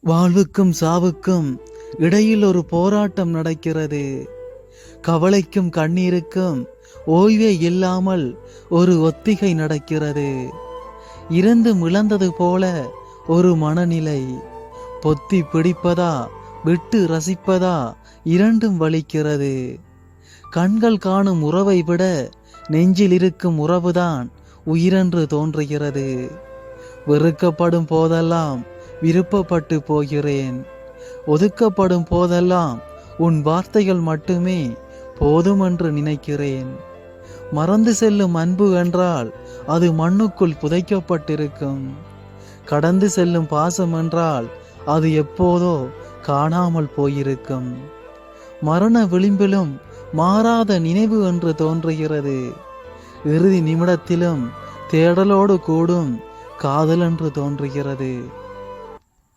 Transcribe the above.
வாழ்வுக்கும் சாவுக்கும் இடையில் ஒரு போராட்டம் நடக்கிறது. கவலைக்கும் கண்ணீருக்கும் ஓய்வே இல்லாமல் ஒரு ஒத்திகை நடக்கிறது. இறந்தும் இழந்தது போல ஒரு மனநிலை. பொத்தி பிடிப்பதா விட்டு ரசிப்பதா இரண்டும் வலிக்கிறது. கண்கள் காணும் உறவை விட நெஞ்சில் இருக்கும் உறவுதான் உயிரென்று தோன்றுகிறது. வெறுக்கப்படும் போதெல்லாம் விருப்பப்பட்டு போகிறேன். ஒதுக்கப்படும் போதெல்லாம் உன் வார்த்தைகள் மட்டுமே போதும் என்று நினைக்கிறேன். மறந்து செல்லும் அன்பு என்றால் அது மண்ணுக்குள் புதைக்கப்பட்டிருக்கும். கடந்து செல்லும் பாசம் என்றால் அது எப்போதோ காணாமல் போயிருக்கும். மரண விளிம்பிலும் மாறாத நினைவு என்று தோன்றுகிறது. இறுதி நிமிடத்திலும் தேடலோடு கூடும் காதல் என்று தோன்றுகிறது.